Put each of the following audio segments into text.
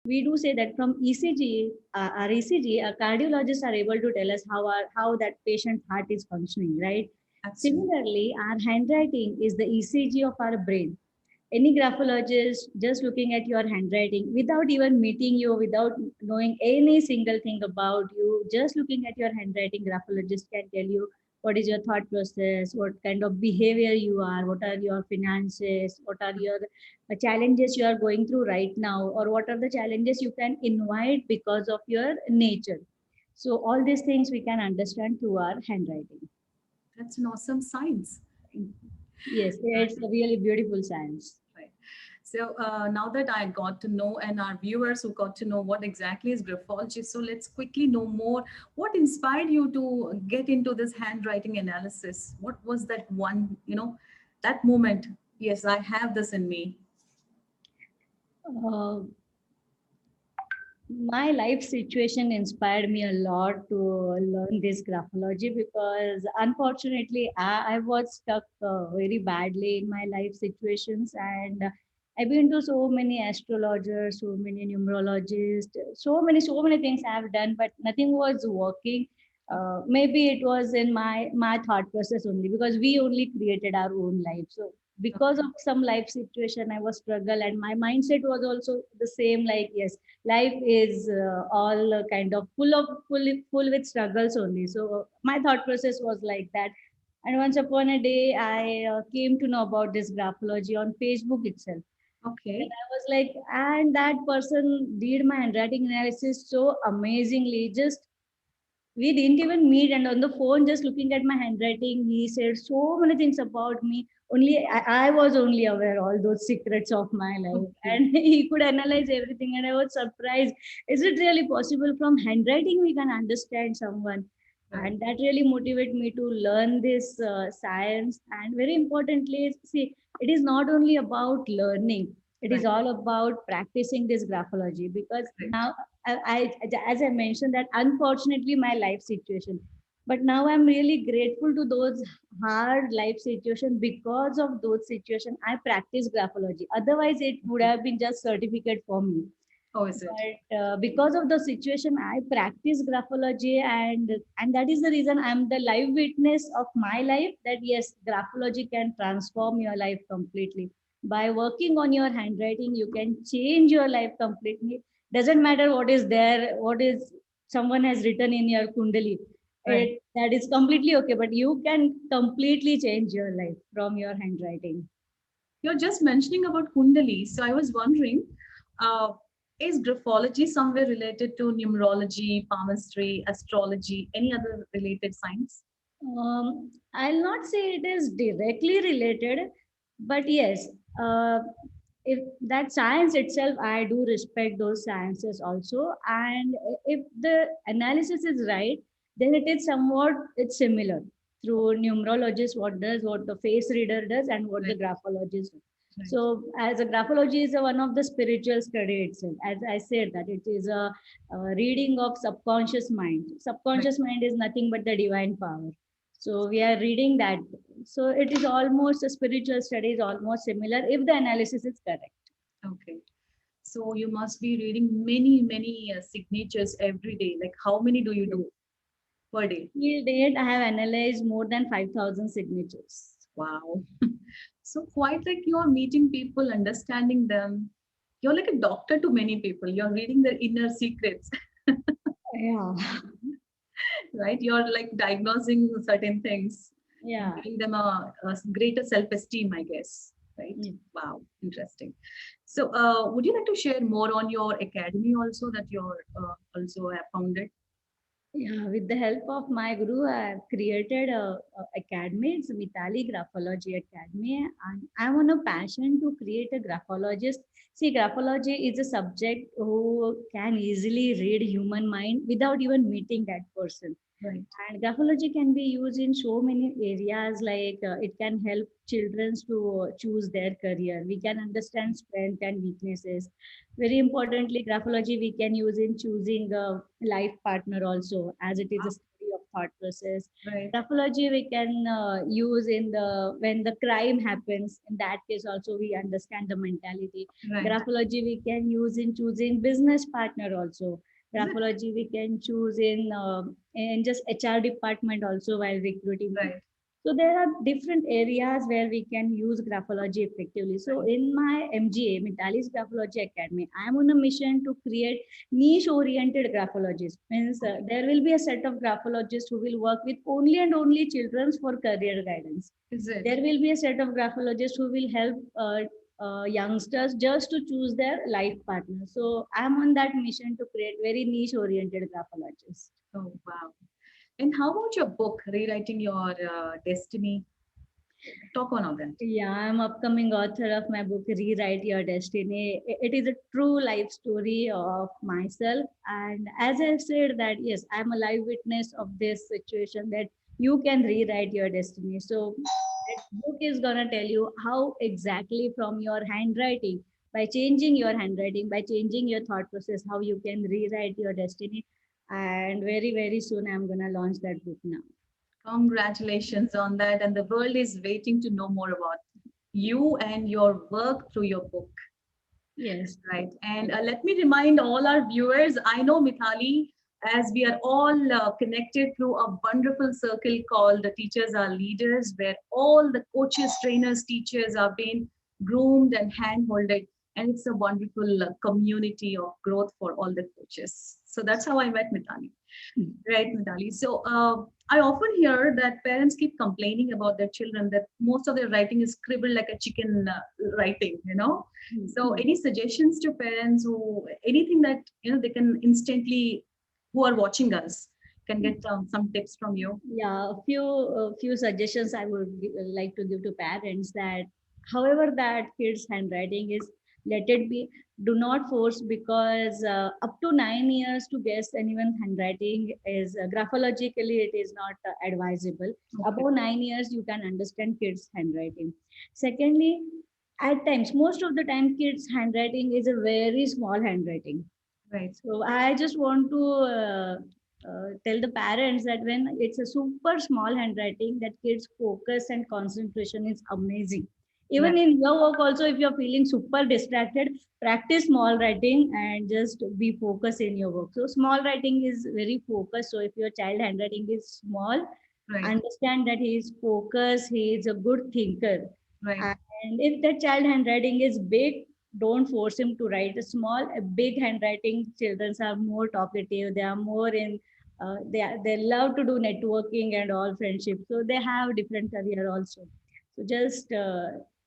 we do say that from ECG, our ECG, our cardiologists are able to tell us how that patient's heart is functioning, right? Absolutely. Similarly, our handwriting is the ECG of our brain. Any graphologist just looking at your handwriting without even meeting you, without knowing any single thing about you, just looking at your handwriting, graphologist can tell you what is your thought process, what kind of behavior you are, what are your finances, what are your challenges you are going through right now, or what are the challenges you can invite because of your nature. So all these things we can understand through our handwriting. That's an awesome science. Yes, Right. it's a really beautiful science. Right. So now that I got to know, and our viewers who got to know what exactly is graphology, so let's quickly know more. What inspired you to get into this handwriting analysis? What was that one, that moment? Yes, I have this in me. Uh, my life situation inspired me a lot to learn this graphology because unfortunately I was stuck very badly in my life situations, and I've been to so many astrologers, so many numerologists, so many things I've done, but nothing was working. Maybe it was in my thought process only, because we only created our own life. So because of some life situation I was struggle, and my mindset was also the same, like yes, life is all kind of full with struggles only. So my thought process was like that. And once upon a day I came to know about this graphology on Facebook itself. And Okay. I was like, and that person did my handwriting analysis so amazingly. Just we didn't even meet, and on the phone just looking at my handwriting he said so many things about me. Only I was only aware all those secrets of my life, Okay. and he could analyze everything, and I was surprised. Is it really possible from handwriting we can understand someone? Right. And that really motivated me to learn this science. And very importantly, see, it is not only about learning, it is Right. all about practicing this graphology. Because Correct. now as I mentioned, that unfortunately my life situation, but now I'm really grateful to those hard life situations. Because of those situations I practice graphology, otherwise it would Okay. have been just certificate for me. How is it? But because of the situation I practice graphology, and that is the reason I'm the live witness of my life, that yes, graphology can transform your life completely. By working on your handwriting you can change your life completely. Doesn't matter what is there, what is someone has written in your kundali, Right. that is completely okay, but you can completely change your life from your handwriting. You're just mentioning about Kundali. So I was wondering, uh, is graphology somewhere related to numerology, palmistry, astrology, any other related science? I'll not say it is directly related, but yes, uh, if that science itself, I do respect those sciences also. And if the analysis is right, then it is somewhat it's similar through numerologist what does, what the face reader does, and what the Right. graphologist does. Right. So, as a graphology is a, one of the spiritual study itself. As I said, that it is a reading of subconscious mind. Right. Subconscious mind is nothing but the divine power. So we are reading that. So it is almost a spiritual study is almost similar if the analysis is correct. Okay. So you must be reading many, many signatures every day. Like how many do you Yes. do per day? Till date, I have analyzed more than 5,000 signatures. Wow. So quite like you're meeting people, understanding them. You're like a doctor to many people. You're reading their inner secrets, Yeah. right? You're like diagnosing certain things and Yeah. giving them a greater self-esteem, I guess. Right? Mm. Wow, interesting. So, would you like to share more on your academy also that you're also have founded? Yeah, with the help of my guru, I have created a academy. It's Mitali Graphology Academy, and I'm on a passion to create a graphologist. See, graphology is a subject who can easily read human mind without even meeting that person. Right. And graphology can be used in so many areas, like it can help children to choose their career. We can understand strength and weaknesses. Very importantly, graphology we can use in choosing a life partner also, as it is a study of thought process. Right. Graphology we can use in the when the crime happens. In that case, also we understand the mentality. Right. Graphology we can use in choosing business partner also. Graphology we can choose in just HR department also while recruiting people. Right. So there are different areas where we can use graphology effectively. So Right. in my MGA, Mitali's Graphology Academy, I am on a mission to create niche-oriented graphologists. Means there will be a set of graphologists who will work with only and only children for career guidance. Is it? There will be a set of graphologists who will help youngsters just to choose their life partner. So I'm on that mission to create very niche-oriented graphologists. Oh, wow. And how about your book, Rewriting Your Destiny? Talk on that. Yeah, I'm upcoming author of my book Rewrite Your Destiny. It is a true life story of myself. And as I said that, yes, I'm a live witness of this situation that you can rewrite your destiny. So that book is gonna tell you how exactly from your handwriting, by changing your handwriting, by changing your thought process, how you can rewrite your destiny. And very, very soon I'm gonna launch that book now. Congratulations on that. And the world is waiting to know more about you and your work through your book. Yes. Right. And let me remind all our viewers, I know Mithali, as we are all connected through a wonderful circle called the Teachers Are Leaders, where all the coaches, trainers, teachers are being groomed and hand-holded. And it's a wonderful community of growth for all the coaches. So that's how I met Mithali. Right, Mithali. So I often hear that parents keep complaining about their children that most of their writing is scribbled like a chicken writing, you know. So any suggestions to parents who anything that they can instantly who are watching us can get some tips from you? Yeah, a few suggestions I would like to give to parents that however that kids handwriting is, let it be. Do not force, because up to 9 years to guess anyone's handwriting is graphologically it is not advisable. Okay. Above 9 years you can understand kids handwriting. Secondly, at times, most of the time kids handwriting is a very small handwriting. Right. So I just want to tell the parents that when it's a super small handwriting, that kids' focus and concentration is amazing. Even Right. in your work, also, if you're feeling super distracted, practice small writing and just be focused in your work. So small writing is very focused. So if your child handwriting is small, Right. understand that he is focused, he is a good thinker. Right. And if the child handwriting is big, don't force him to write a small. A big handwriting, children are more talkative. They are more in. They love to do networking and all friendship. So they have different career also. So just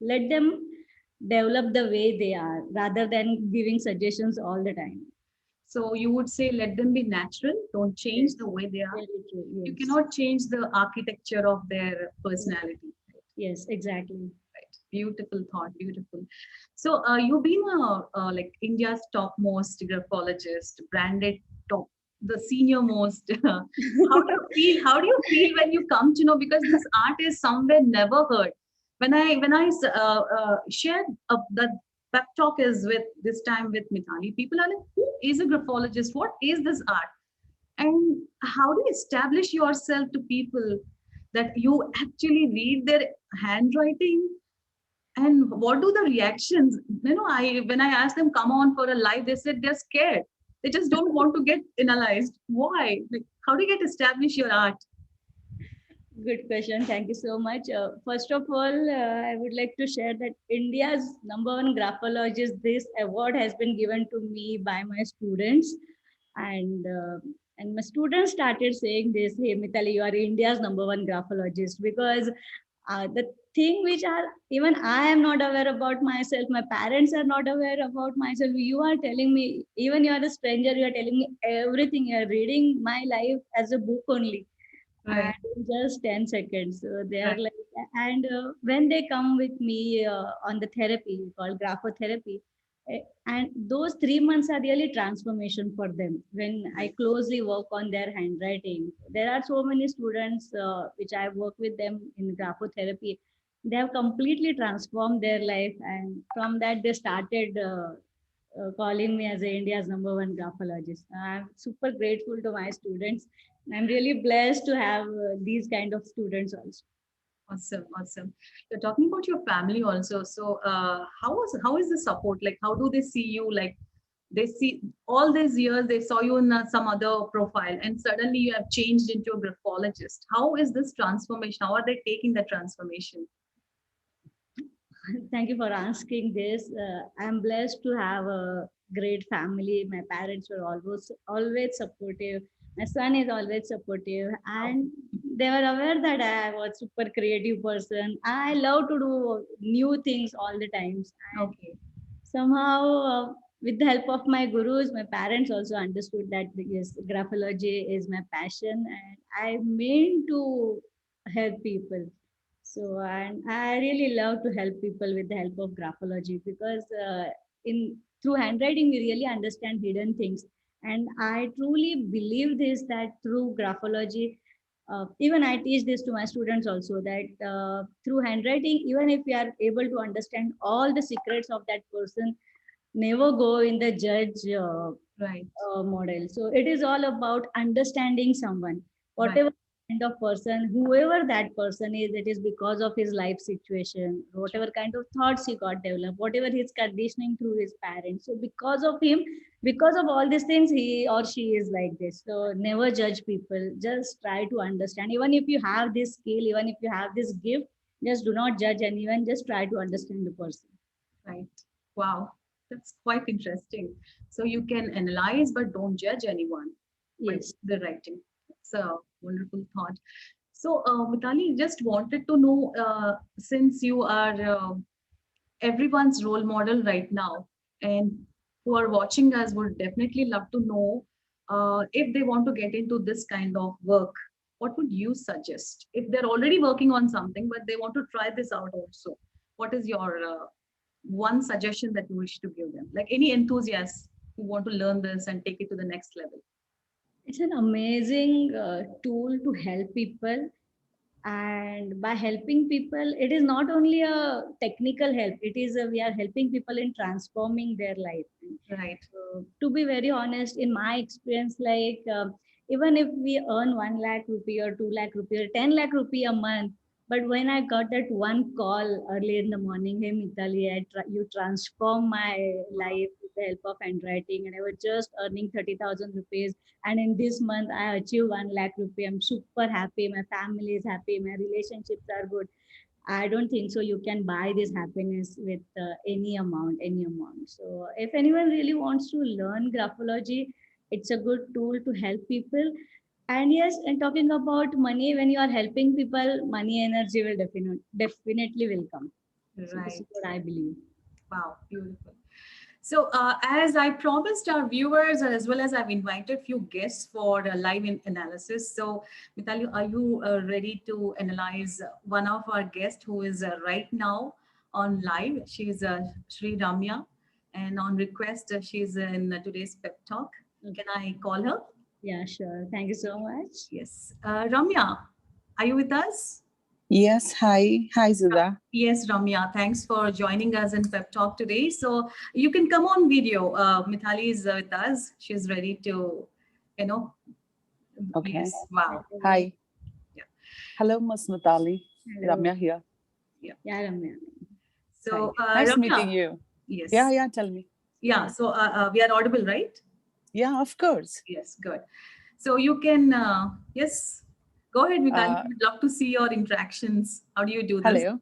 let them develop the way they are rather than giving suggestions all the time. So you would say let them be natural, don't change Yes, the way they are. very true. You Yes, cannot change the architecture of their personality. yes, exactly. Right. Beautiful thought. Beautiful. So you've been like India's topmost graphologist, branded top, the senior most. How do you feel? How do you feel when you come to know? Because this art is somewhere never heard. When I shared the pep talk is with this time with Mithali, people are like, who is a graphologist? What is this art? And how do you establish yourself to people that you actually read their handwriting? And what do the reactions? I when I asked them come on for a live, they said they're scared. They just don't want to get analyzed. Why? Like, how do you get establish your art? Good question. Thank you so much. First of all, I would like to share that India's number one graphologist, this award has been given to me by my students. And my students started saying this, hey, Mitali, you are India's number one graphologist, because the thing which are even I am not aware about myself, my parents are not aware about myself. You are telling me, even you are a stranger, you are telling me everything. You are reading my life as a book only, Right, and in just 10 seconds. So they are right, like, and when they come with me on the therapy called graphotherapy, and those 3 months are really transformation for them when I closely work on their handwriting. There are so many students which I work with them in graphotherapy. They have completely transformed their life, and from that they started calling me as a India's number one graphologist. I'm super grateful to my students. I'm really blessed to have these kind of students also. Awesome, awesome. You're talking about your family also. So, how is the support? Like, how do they see you? Like, they see all these years they saw you in some other profile, and suddenly you have changed into a graphologist. How is this transformation? How are they taking the transformation? Thank you for asking this. I'm blessed to have a great family. My parents were always supportive. My son is always supportive, Wow. and they were aware that I was super creative person. I love to do new things all the times, and Okay. somehow, with the help of my gurus, my parents also understood that yes, graphology is my passion, and I mean to help people. So, and I really love to help people with the help of graphology because in through handwriting we really understand hidden things, and I truly believe this that through graphology. Even I teach this to my students also that through handwriting, even if we are able to understand all the secrets of that person, never go in the judge Right. model. So it is all about understanding someone, Right. whatever kind of person, whoever that person is. It is because of his life situation, whatever kind of thoughts he got developed, whatever his conditioning through his parents. So because of him, because of all these things, he or she is like this. So never judge people. Just try to understand. Even if you have this skill, even if you have this gift, just do not judge anyone. Just try to understand the person. Right. Wow. That's quite interesting. So you can analyze, but don't judge anyone by Yes. the writing. It's a wonderful thought. So, Mitali, just wanted to know, since you are everyone's role model right now, and who are watching us would definitely love to know if they want to get into this kind of work, what would you suggest? If they're already working on something, but they want to try this out also, what is your one suggestion that you wish to give them? Like any enthusiasts who want to learn this and take it to the next level. It's an amazing tool to help people, and by helping people, it is not only a technical help. It is we are helping people in transforming their life. Right. To be very honest, in my experience, like even if we earn 1 lakh rupee or 2 lakh rupee or 10 lakh rupee a month, but when I got that one call early in the morning, hey Mitali, you transform my life with the help of handwriting, and I was just earning 30,000 rupees, and in this month I achieved 1 lakh rupee. I'm super happy. My family is happy. My relationships are good. I don't think so. You can buy this happiness with any amount, any amount. So, if anyone really wants to learn graphology, it's a good tool to help people. And yes, and talking about money, when you are helping people, money energy will definitely will come. So, this is Right. what I believe. Wow, beautiful. So, as I promised our viewers, as well as I've invited few guests for a live analysis. So, Mitali, are you ready to analyze one of our guests who is right now on live? She's Sri Ramya, and on request, she's in today's pep talk. Okay. Can I call her? Yeah, sure. Thank you so much. Yes. Ramya, are you with us? Yes, hi. Hi, Sudha. Yes, Ramya, thanks for joining us in Pep Talk today. So you can come on video. Mithali is with us. She's ready to, you know, Okay. yes, wow. Hi. Yeah. Hello, Ms. Natali. Hello. Ramya here. Yeah. Yeah, Ramya. Hi. So, Nice meeting Ramya, you. yes. Yeah, tell me. Yeah. So we are audible, right? Yeah, of course. Yes, good. So you can, yes, go ahead, Mithali. Uh, We'd love to see your interactions. How do you do this? Hello.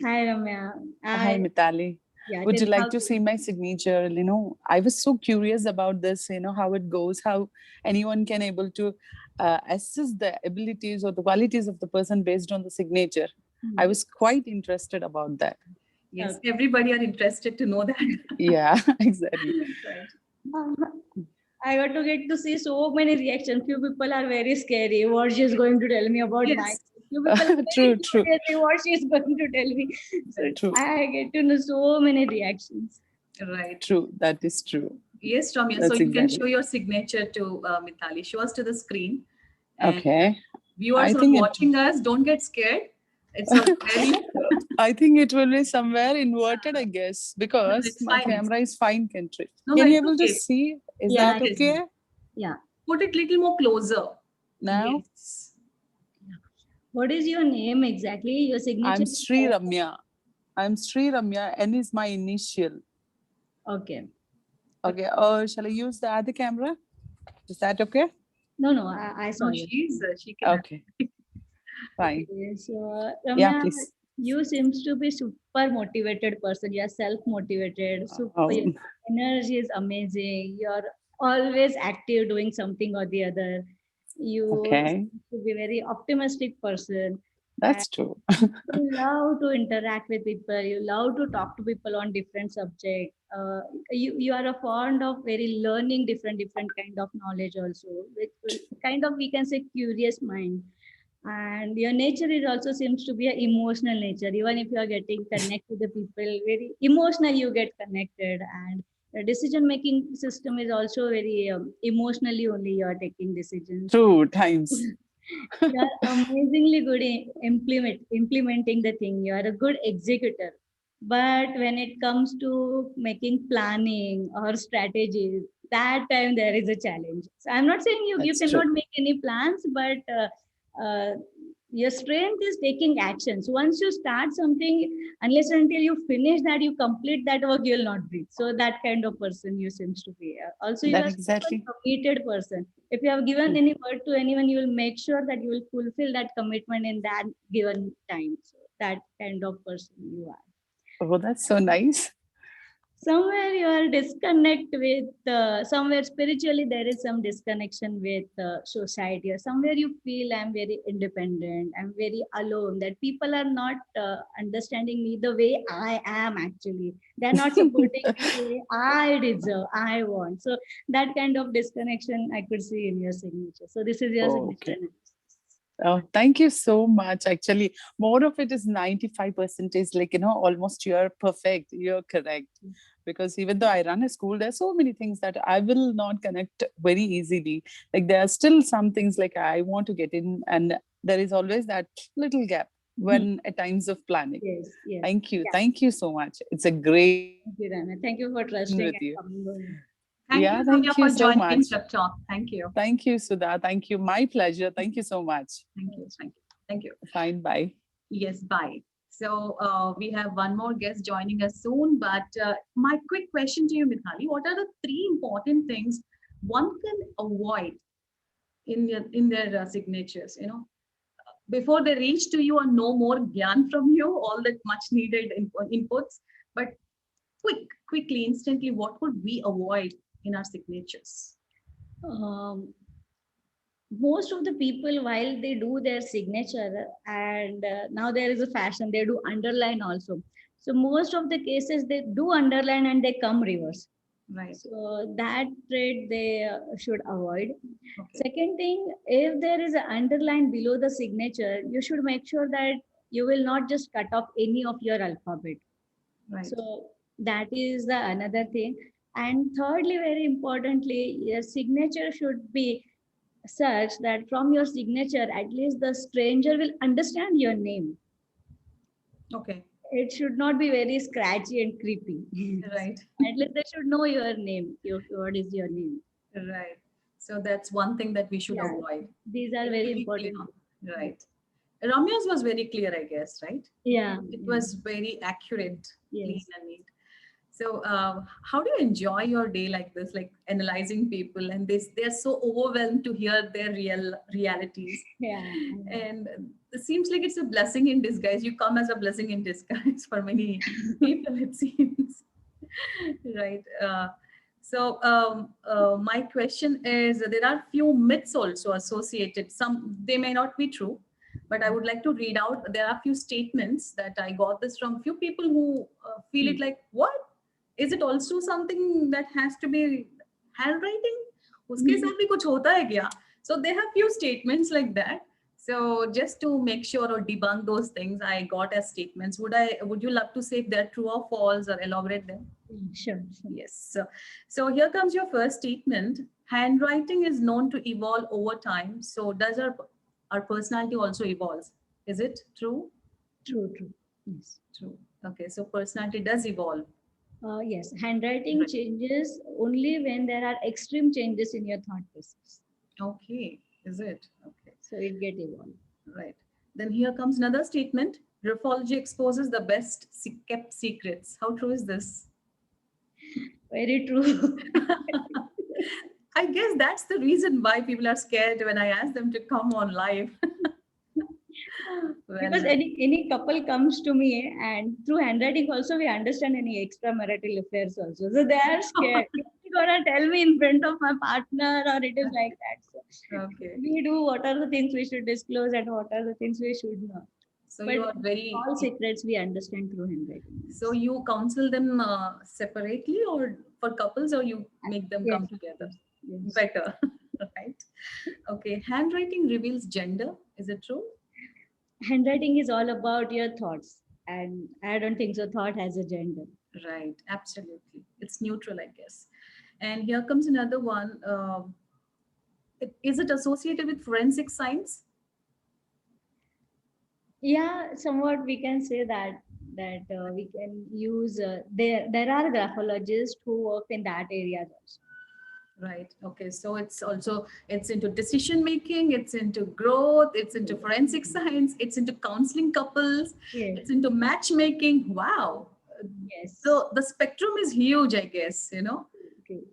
Hi, Ramya. Hi, Mitali. Yeah, Would tell you me like how. to see my signature? I was so curious about this, how it goes, how anyone can able to assess the abilities or the qualities of the person based on the signature. I was quite interested about that. Yes, Okay. everybody are interested to know that. Yeah, exactly. Right. I got to get to see so many reactions. Few people are very scary. What she's going to tell me about my. Yes. Few people are very True, true, curious what she's going to tell me. So Right. true, I get to know so many reactions. Right. true. That is true. Yes, Ramya. So That's you can show exactly. your signature to Mithali. Show us to the screen. And Okay. viewers I who are think it watching us, don't get scared. It's a very, I think it will be somewhere inverted, I guess, no, because it's my fine. camera is fine country. No, Can you it's able to okay. see? Is Yeah, that Yes. okay? yeah. Put it little more closer. Now Yes. What is your name exactly? Your signature? I'm Sri Ramya. I'm Sri Ramya. N is my initial. Okay. Okay. Shall I use the other camera? Is that okay? No, I saw No, you. she can. Okay. Fine. Okay, so Yeah, Ramya, please. you seems to be super motivated person. You are self-motivated. Super, your Um, energy is amazing. You're always active doing something or the other. You okay. seem to be very optimistic person. And That's true. you love to interact with people. You love to talk to people on different subjects. You are a fond of very learning different kind of knowledge also. Which kind of we can say curious mind, and your nature is also seems to be an emotional nature. Even if you are getting connected with the people very emotional, you get connected, and the decision making system is also very emotionally only you are taking decisions. True times. You are amazingly good in implementing the thing. You are a good executor, but when it comes to making planning or strategies, that time there is a challenge. So I'm not saying you That's true. cannot make any plans, but uh, your strength is taking actions. Once you start something, unless and until you finish that, you complete that work, you'll not breathe. So that kind of person you seems to be. Also, you That are super exactly. committed person. If you have given any word to anyone, you will make sure that you will fulfill that commitment in that given time. So that kind of person you are. Oh, that's so nice. Somewhere you are disconnect with somewhere spiritually there is some disconnection with society, or somewhere you feel I'm very independent, I'm very alone, that people are not understanding me the way I am. Actually, they're not supporting me the way I deserve, I want. So that kind of disconnection I could see in your signature. So this is your Oh, signature okay. analysis. Oh, thank you so much. Actually, more of it is 95% is like, almost you're perfect. You're correct. Because even though I run a school, there's so many things that I will not connect very easily. Like there are still some things like I want to get in, and there is always that little gap Mhm. when at times of planning. Yes, yes. Thank you. Yeah. Thank you so much. It's a great Thank you, Rana. Thank you for conversation trusting with and you. coming over. Thank Yeah, you, Ramya, thank you for so joining in much. Shep Talk. Thank you. Thank you, Sudha. Thank you. My pleasure. Thank you so much. Thank you. Thank you. Thank you. Fine. Bye. Yes, bye. So we have one more guest joining us soon. But my quick question to you, Mithali, what are the three important things one can avoid in their signatures? Before they reach to you and know more gyan from you, all that much needed inputs. But quickly, instantly, what would we avoid in our signatures? Um, Most of the people, while they do their signature, and now there is a fashion, they do underline also. So most of the cases they do underline and they come reverse. Right. So that trait they should avoid. Okay. Second thing, if there is an underline below the signature, you should make sure that you will not just cut off any of your alphabet. Right. So that is the another thing. And thirdly, very importantly, your signature should be such that from your signature, at least the stranger will understand your name. Okay. It should not be very scratchy and creepy. Right. At least they should know your name. What is your name? Right. So that's one thing that we should Yeah, avoid. these are It very will be clear. important. Right. Ramya's was very clear, I guess, right? Yeah. It Yeah. was very accurate, clean, Yes. and neat. So, how do you enjoy your day like this, like analyzing people, and they're so overwhelmed to hear their realities, Yeah. and it seems like it's a blessing in disguise. You come as a blessing in disguise for many people, it seems, right? My question is: there are few myths also associated. Some they may not be true, but I would like to read out. There are few statements that I got this from few people who feel it like, what is it also something that has to be handwriting? उसके साथ भी कुछ होता है क्या? So they have few statements like that. So just to make sure or debunk those things, I got as statements. Would you love to say if they're true or false or elaborate them? Sure. Sure. Yes. So here comes your first statement. Handwriting is known to evolve over time. So does our personality also evolves? Is it true? True. True. Yes. True. Okay. So personality does evolve. Yes. Handwriting Right. changes only when there are extreme changes in your thought process. Okay. Is it? Okay. So it get evolved. Right. Then here comes another statement. Graphology exposes the best kept secrets. How true is this? Very true. I guess that's the reason why people are scared when I ask them to come on live. Well, Because any couple comes to me, and through handwriting also we understand any extramarital affairs also. So they are scared. You're gonna tell me in front of my partner, or it is like that. So okay. we do what are the things we should disclose and what are the things we should not. So But you are very, all secrets we understand through handwriting. so you counsel them separately or for couples, or you make them Yes, come of together? course. Yes. Better, right? Okay. Handwriting reveals gender. Is it true? Handwriting is all about your thoughts, and I don't think so. Thought has a gender. Right. Absolutely. It's neutral, I guess. And here comes another one. Is it associated with forensic science? Yeah, somewhat we can say that we can use there are graphologists who work in that area also. Right. Okay. So it's into decision making, it's into growth, it's into forensic science, it's into counseling couples, Yes, it's into matchmaking. Wow. yes. So the spectrum is huge, I guess, you know. Okay.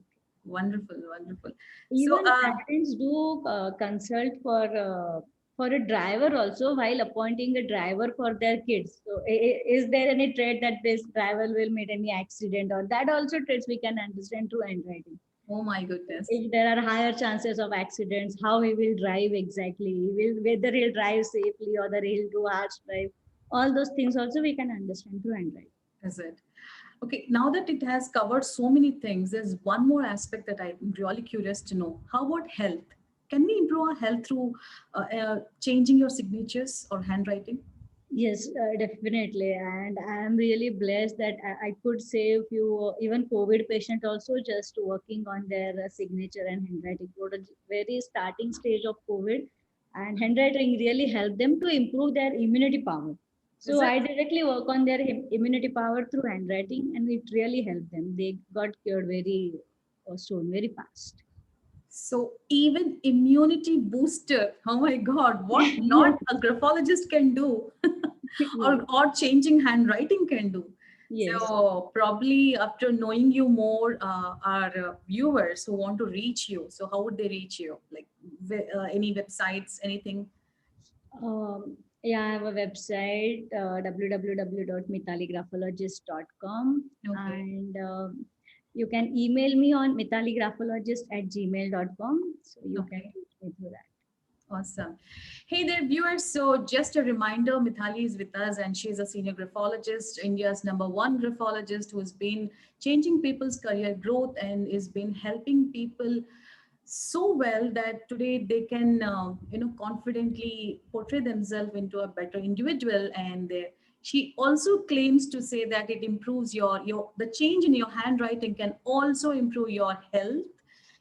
Wonderful, wonderful. So Even parents do consult for a driver also while appointing a driver for their kids. So, is there any trait that this driver will meet any accident, or that also traits we can understand through handwriting? oh my goodness. If there are higher chances of accidents, how he will drive exactly, whether he'll drive safely or whether he'll do harsh drive. All those things also we can understand through handwriting. Is it? Okay, now that it has covered so many things, there's one more aspect that I'm really curious to know. How about health? Can we improve our health through changing your signatures or handwriting? Yes, definitely. And I am really blessed that I could save few, even COVID patient also just working on their signature and handwriting. For the very starting stage of COVID, and handwriting really helped them to improve their immunity power. Is So it? I directly work on their immunity power through handwriting, and it really helped them. They got cured very soon, very fast. So even immunity booster, oh my God, what not a graphologist can do or changing handwriting can do. Yes. So probably after knowing you more, our viewers who want to reach you, so how would they reach you? Like any websites, anything? Yeah, I have a website, www.mitaligraphologist.com, Okay. and you can email me on mitaligraphologist@gmail.com. So you can Okay. reach me through that. Awesome. Hey there, viewers. So, just a reminder, Mithali is with us, and she's a senior graphologist, India's #1 graphologist who's been changing people's career growth and is been helping people so well that today they can, confidently portray themselves into a better individual. And she also claims to say that it improves your the change in your handwriting can also improve your health,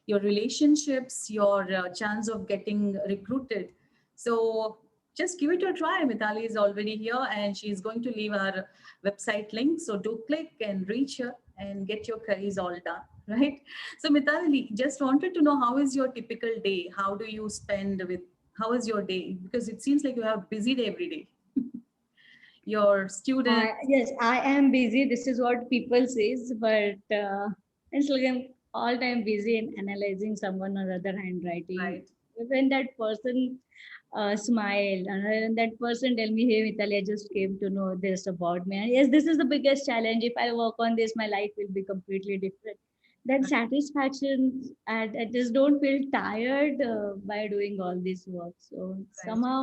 your relationships, your chance of getting recruited. So just give it a try. Mithali is already here and she's going to leave our website link. So do click and reach her and get your queries all done, right? So Mithali, just wanted to know, how is your typical day? How do you spend with, how is your day? Because it seems like you have a busy day every day. Your students, Yes, I am busy. This is what people says, but it's like I'm all time busy in analyzing someone or other handwriting. right? When that person smile and when that person tell me, "Hey, Mitali, I just came to know this about me." And yes, this is the biggest challenge. If I work on this, my life will be completely different. That satisfaction, and I just don't feel tired by doing all this work. So Right. somehow,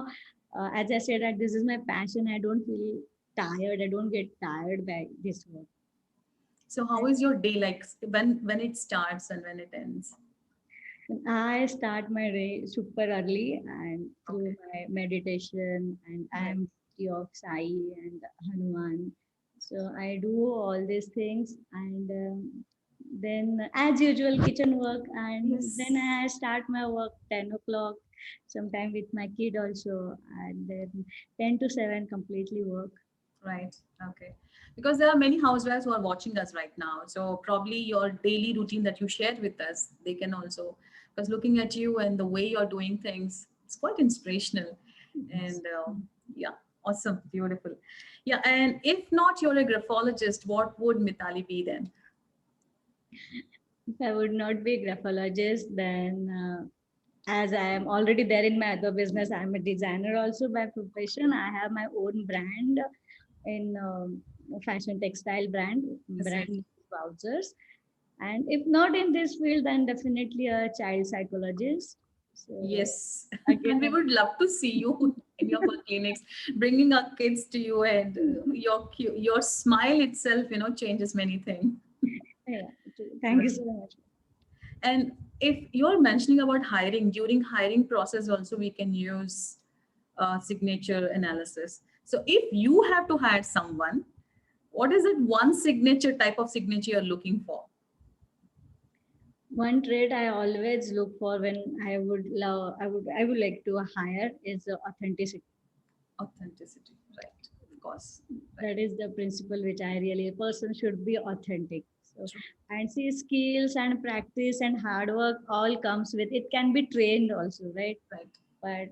as I said, that this is my passion. I don't feel tired. I don't get tired by this work. So how is your day like when it starts and when it ends? I start my day super early and through Okay. my meditation, and I Right. am devotee of Sai and Hanuman. So I do all these things, and then as usual kitchen work, and Yes. then I start my work 10 o'clock, sometime with my kid also, and then 10 to 7 completely work. Right. Okay. Because there are many housewives who are watching us right now. So probably your daily routine that you shared with us, they can also, because looking at you and the way you're doing things, it's quite inspirational. Yes. And yeah, awesome. Beautiful. Yeah. And if not you're a graphologist, what would Mitali be then? If I would not be a graphologist, then as I am already there in my other business, I'm a designer also by profession. I have my own brand in fashion textile Yes, yes. brand Wowzers. And if not in this field, then definitely a child psychologist. So Yes. again, And we would love to see you in your clinics, bringing our kids to you, and your smile itself, changes many things. yeah, thank you so much. And if you're mentioning about hiring, during hiring process also we can use signature analysis. So if you have to hire someone, what is that one signature type of signature you're looking for? One trait I always look for when I would like to hire is authenticity. Authenticity, right? Of course, right. That is the principle which I really, a person should be authentic. So, True. and see, skills and practice and hard work all comes with it, can be trained also, right? Right.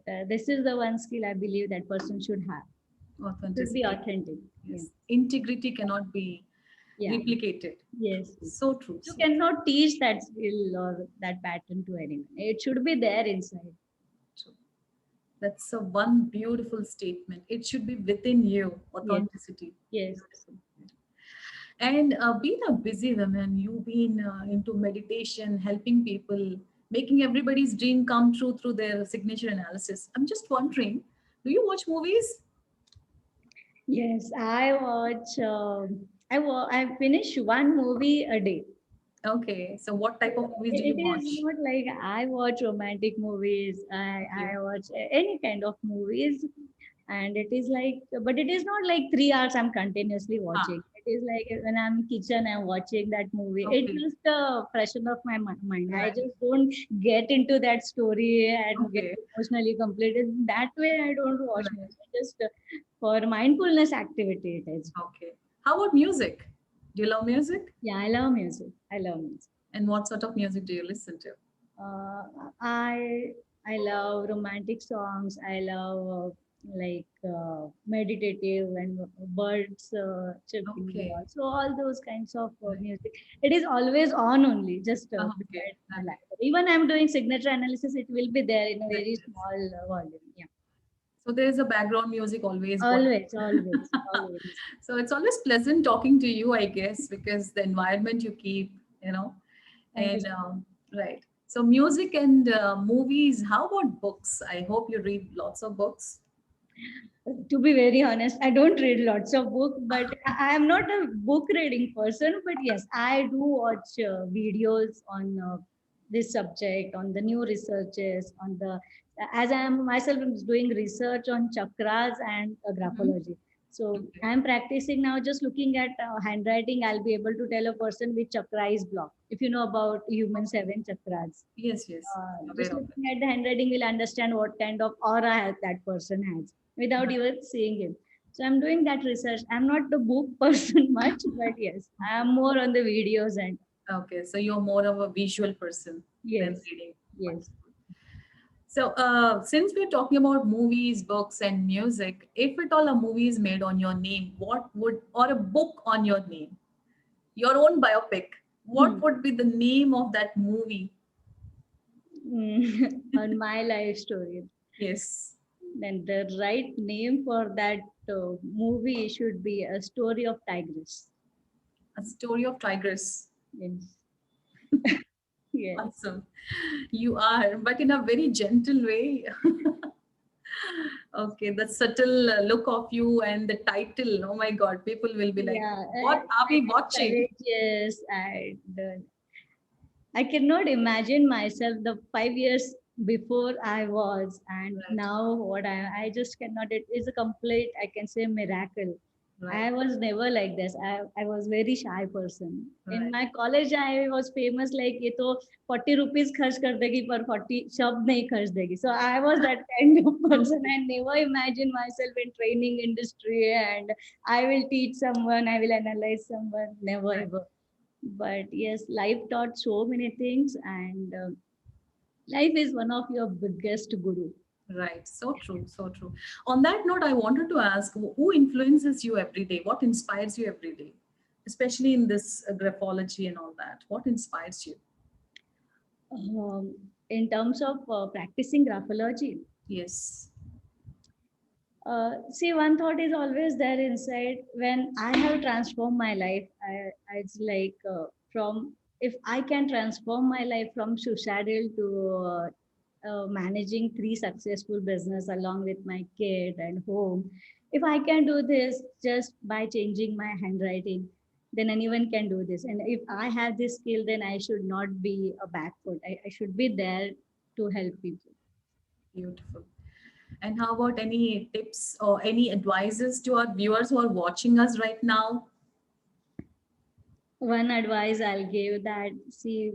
But this is the one skill I believe that person should have. It should be Authenticity. authentic. Yeah. Yes. Integrity cannot be Yeah. replicated. Yes. So true. You So cannot teach that skill or that pattern to anyone. It should be there inside. true. That's a one beautiful statement. It should be within you, Yes. authenticity. Yes. And being a busy woman, you've been into meditation, helping people, making everybody's dream come true through their signature analysis. I'm just wondering, do you watch movies? Yes. I finish one movie a day. Okay, so what type of movies do you It is watch? not like I watch romantic movies. Okay. I watch any kind of movies, and it is like, but it is not like 3 hours I'm continuously Ah, watching. It is like when I'm in kitchen, I'm watching that movie. It okay. just freshen up my mind. I Right. just don't get into that story and get Okay. emotionally completed. That way, I don't watch Right. movies. Just for mindfulness activity, it is. Okay. How about music? Do you love music? Yeah, I love music. I love music. And what sort of music do you listen to? Uh, I love romantic songs. I love meditative and birds chirping. Okay. So all those kinds of Right. music. It is always on only, just Okay. beside my Okay. laptop. Even I'm doing signature analysis, it will be there in a Right. very small volume. Yeah, So there is a background music always going. always, always, always. So it's always pleasant talking to you, I guess, because the environment you keep, Thank you. and right. So music and movies. How about books? I hope you read lots of books. To be very honest, I don't read lots of books, but I am not a book reading person. But yes, I do watch videos on this subject, on the new researches, on the, as I am myself doing research on chakras and Mhm. graphology. So Okay. I am practicing now, just looking at handwriting. I'll be able to tell a person which chakra is blocked. If you know about human Okay. 7 chakras, Yes, yes. just Aware of it. looking at the handwriting will understand what kind of aura that person has without Right. even seeing him. So I'm doing that research. I'm not the book person much, but yes, I'm more on the videos and Okay, so you're more of a visual person than yes, reading. yes. Wonderful. So, since we're talking about movies, books, and music, if at all a movie is made on your name, or a book on your name, your own biopic, Hmm. what would be the name of that movie? On my life story, Yes, then the right name for that movie should be A Story of Tigress. A Story of Tigress. Yes, yes. Awesome. You are, but in a very gentle way. Okay, the subtle look of you and the title. Oh my God, people will be like, Yeah, what are we watching? courageous and I cannot imagine myself the 5 years before I was and Right. now what I just cannot. It is a complete, I can say, miracle. Right. I was never like this. I was very shy person. In Right. my college, I was famous like ये तो 40 rupees खर्च कर देगी पर 40 शब्द नहीं खर्च देगी. So I was that kind of person. I never imagined myself in training industry and I will teach someone, I will analyze someone. Never Right. ever. But yes, life taught so many things, and life is one of your biggest guru. Right. So true. So true. On that note, I wanted to ask who influences you every day? What inspires you every day? Especially in this graphology and all that. What inspires you? In terms of practicing graphology, Yes. see, one thought is always there inside. When I have transformed my life, it's like from, if I can transform my life from suicidal to managing three successful business along with my kid and home, if I can do this just by changing my handwriting, then anyone can do this. And if I have this skill, then I should not be a back foot. I should be there to help people. Beautiful. And how about any tips or any advices to our viewers who are watching us right now? One advice I'll give that, see,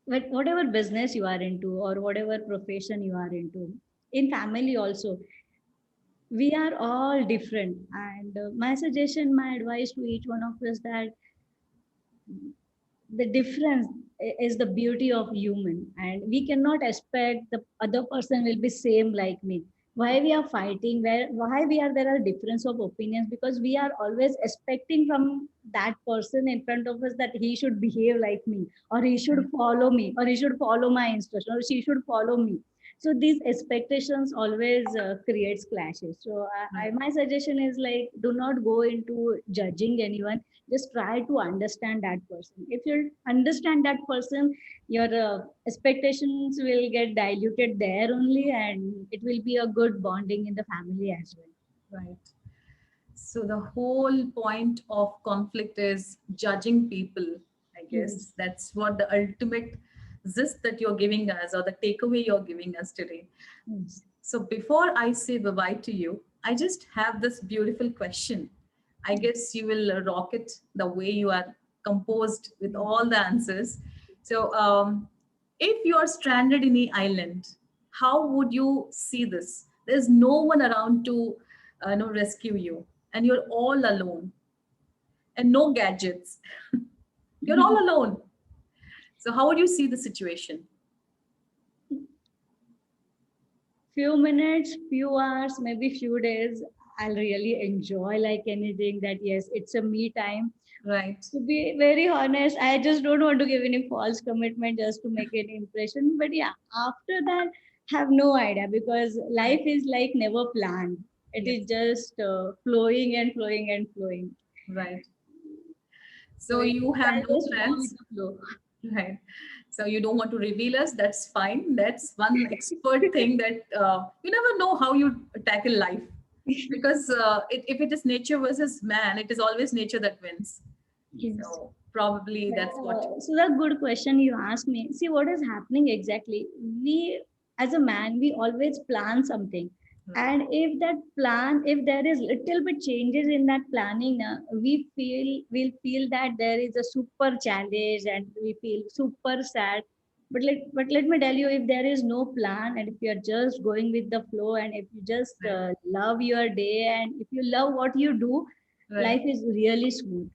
whatever business you are into or whatever profession you are into, in family also, we are all different. And my suggestion, my advice to each one of us that the difference is the beauty of human, and we cannot expect the other person will be same like me. Why we are fighting, why we are, there are difference of opinions, because we are always expecting from that person in front of us that he should behave like me, or he should follow me, or he should follow my instruction, or she should follow me. So these expectations always creates clashes. So Right. my suggestion is like, do not go into judging anyone, just try to understand that person. If you understand that person, your expectations will get diluted there only, and it will be a good bonding in the family as well. Right. So the whole point of conflict is judging people. I Yes. guess that's what the ultimate zest that you're giving us, or the takeaway you're giving us today. Yes. So before I say bye bye to you, I just have this beautiful question. I guess you will rock it the way you are composed with all the answers. So, if you are stranded in an island, how would you see this? There's no one around to rescue you, and you're all alone, and no gadgets. You're all alone. So, how would you see the situation? Few minutes, few hours, maybe few days, I'll really enjoy like anything. That yes, it's a me time. Right. To be very honest, I just don't want to give any false commitment just to make any impression. But yeah, after that, have no idea, because life Right. is like never planned. It Yes. is just flowing and flowing and flowing. Right. So So you have I'll no just go with plans. the flow. Right. So you don't want to reveal us. That's fine. That's one expert thing that you never know how you tackle life. Because if it is nature versus man, it is always nature that wins. Yes. So probably that's what. So the good question you asked me. See what is happening exactly. We, as a man, we always plan something, Right. and if that plan, if there is little bit changes in that planning, we'll feel that there is a super challenge, and we feel super sad. But let me tell you, if there is no plan, and if you are just going with the flow, and if you just Right. love your day, and if you love what you do, Right. life is really smooth.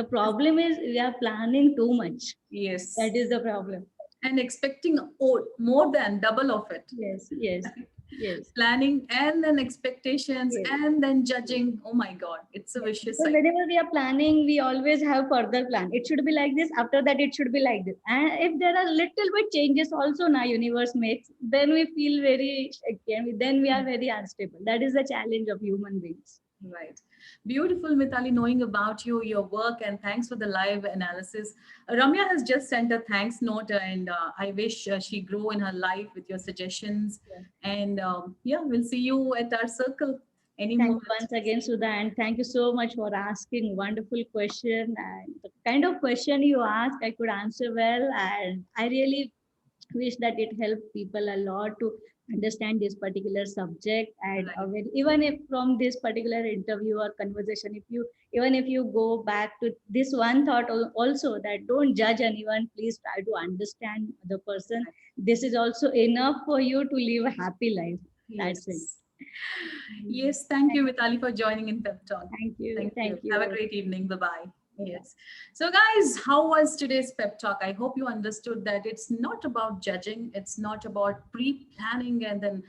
The problem is we are planning too much. Yes. That is the problem. And expecting more than double of it. Yes, yes, yes, Planning and then expectations yes. and then judging. Oh my God, it's a Yes. vicious But cycle. whenever we are planning, we always have further plan. It should be like this. After that, it should be like this. And if there are little bit changes also now universe makes, then we feel very shaky. Then we are very unstable. That is the challenge of human beings. Right. Beautiful, Mitali, knowing about you, your work, and thanks for the live analysis. Ramya has just sent a thanks note, and I wish she grow in her life with your suggestions. Yeah. And yeah, we'll see you at our circle any Thank you moment. once again, Sudha, and thank you so much for asking wonderful question. And the kind of question you ask, I could answer well, and I really wish that it helped people a lot to understand this particular subject. And Right. even if from this particular interview or conversation, if you even if you go back to this one thought also, that don't judge anyone, please try to understand the person. This is also enough for you to live a happy life. That's it. Yes. Yes, thank you, Vitali, for joining in Pep Talk. Thank you. Thank you. Thank Have a you. great evening. Bye bye. Yes. So, guys, how was today's Pep Talk? I hope you understood that it's not about judging, it's not about pre planning and then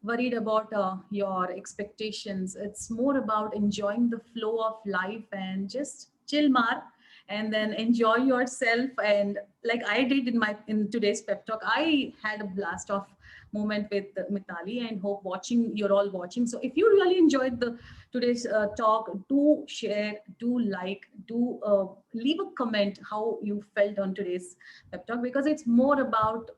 worried about your expectations. It's more about enjoying the flow of life and just chill, Mar, and then enjoy yourself. And like I did in today's Pep Talk, I had a blast of moment with Mitali, and hope you're all watching. So if you really enjoyed the today's talk, do share, do like, do leave a comment how you felt on today's Pep Talk, because it's more about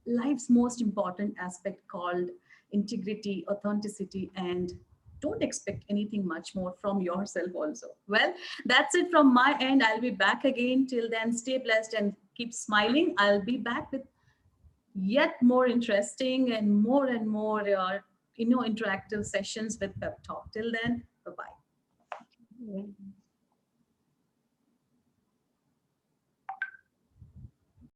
life's most important aspect called integrity, authenticity, and don't expect anything much more from yourself also. Well, that's it from my end. I'll be back again. Till then, stay blessed and keep smiling. I'll be back with yet more interesting and more interactive sessions with Pep Talk. Till then, bye bye. Yeah.